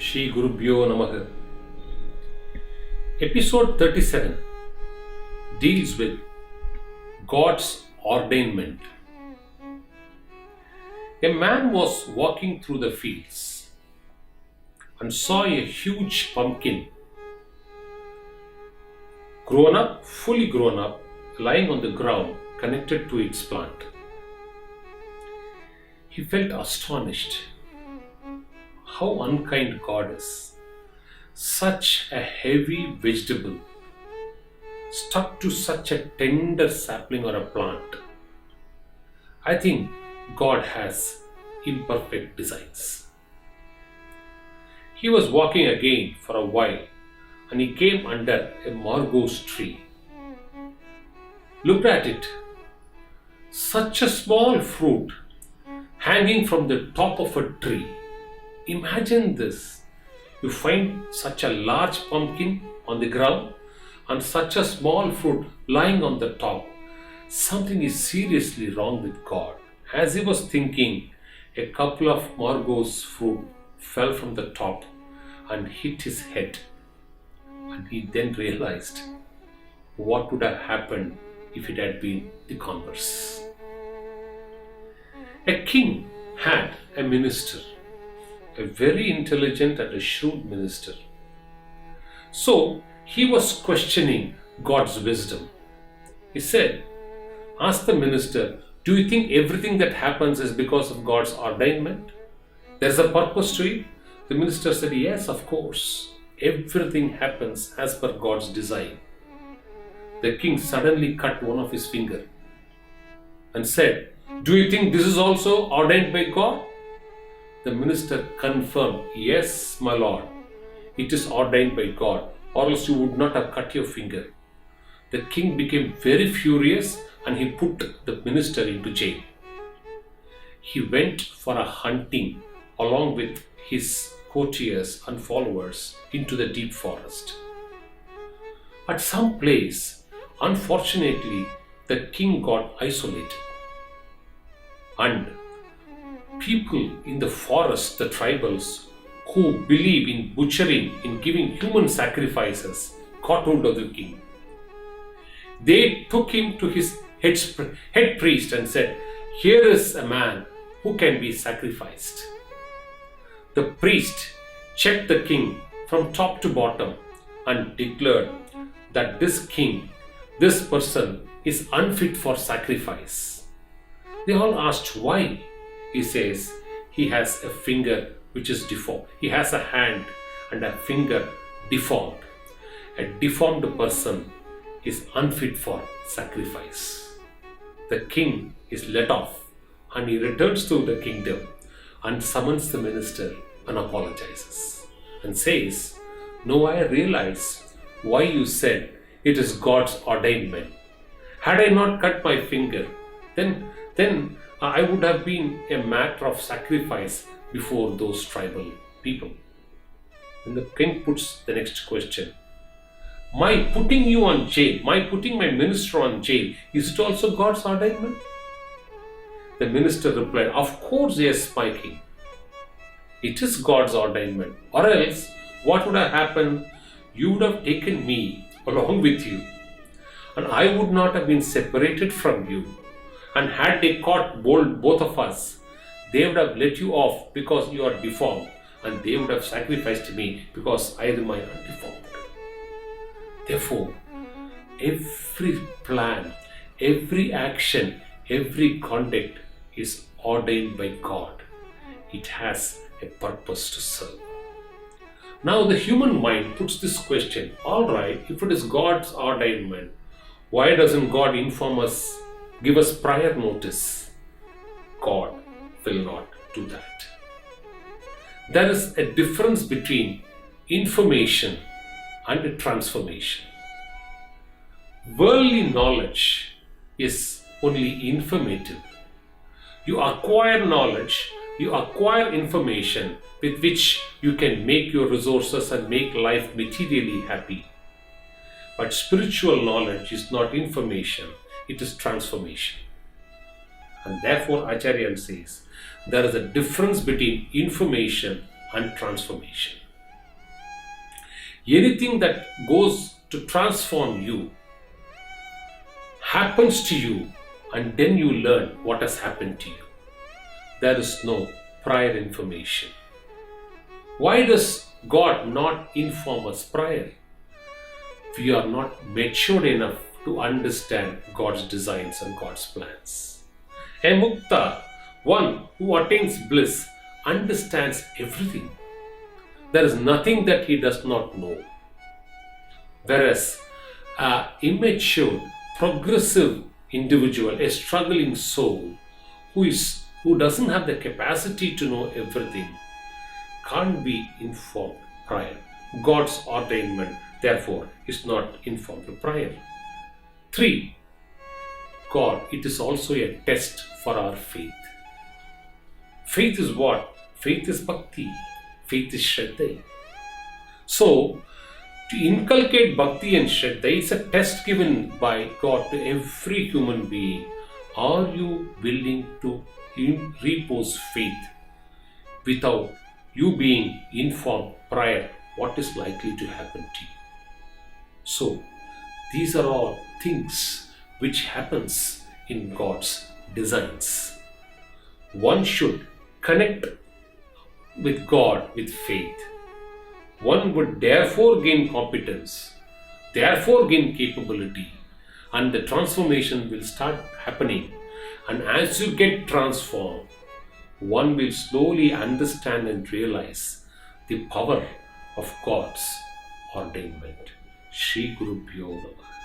Shri Gurubhyo Namaha. Episode 37 deals with God's ordainment. A man was walking through the fields and saw a huge pumpkin, fully grown up, lying on the ground, connected to its plant. He felt astonished. How unkind God is. Such a heavy vegetable stuck to such a tender sapling or a plant. I think God has imperfect designs. He was walking again for a while and he came under a margot's tree. Looked at it. Such a small fruit hanging from the top of a tree. Imagine this. You find such a large pumpkin on the ground and such a small fruit lying on the top. Something is seriously wrong with God. As he was thinking, a couple of margot's fruit fell from the top and hit his head. And he then realized what would have happened if it had been the converse. A king had a minister, a very intelligent and a shrewd minister. So he was questioning God's wisdom. He said, ask the minister, do you think everything that happens is because of God's ordainment? There's a purpose to it? The minister said, yes, of course. Everything happens as per God's design. The king suddenly cut one of his fingers and said, do you think this is also ordained by God? The minister confirmed, yes, my lord, it is ordained by God, or else you would not have cut your finger. The king became very furious and he put the minister into jail. He went for a hunting along with his courtiers and followers into the deep forest. At some place, unfortunately, the king got isolated. And people in the forest, the tribals, who believe in butchering, in giving human sacrifices, caught hold of the king. They took him to his head priest and said, here is a man who can be sacrificed. The priest checked the king from top to bottom and declared that this king, this person is unfit for sacrifice. They all asked why. He says he has a finger which is deformed. He has a hand and a finger deformed. A deformed person is unfit for sacrifice. The king is let off and he returns to the kingdom and summons the minister and apologizes and says, no, I realize why you said it is God's ordainment. Had I not cut my finger, then I would have been a matter of sacrifice before those tribal people. And the king puts the next question. My putting you on jail, my putting my minister on jail, is it also God's ordainment? The minister replied, of course, yes, my king. It is God's ordainment. Or else, what would have happened? You would have taken me along with you. And I would not have been separated from you. And had they caught both of us, they would have let you off because you are deformed, and they would have sacrificed me because I remain undeformed. Therefore, every plan, every action, every conduct is ordained by God. It has a purpose to serve. Now the human mind puts this question, all right, if it is God's ordainment, why doesn't God inform us, give us prior notice? God will not do that. There is a difference between information and transformation. Worldly knowledge is only informative. You acquire knowledge, you acquire information with which you can make your resources and make life materially happy. But spiritual knowledge is not information, it is transformation. And therefore Acharyal says there is a difference between information and transformation. Anything that goes to transform you happens to you, and then you learn what has happened to you. There is no prior information. Why does God not inform us prior? We are not matured enough to understand God's designs and God's plans. A mukta, one who attains bliss, understands everything. There is nothing that he does not know. Whereas an immature, progressive individual, a struggling soul who doesn't have the capacity to know everything, can't be informed prior. God's ordainment, therefore, is not informed prior. 3. God, it is also a test for our faith. Faith is what? Faith is bhakti. Faith is shraddha. So, to inculcate bhakti and shraddha, it's a test given by God to every human being. Are you willing to repose faith without you being informed prior what is likely to happen to you? So, these are all things which happens in God's designs. One should connect with God with faith. One would therefore gain competence, therefore gain capability, and the transformation will start happening. And as you get transformed, one will slowly understand and realize the power of God's ordainment. Shri Guru Pyo Namah.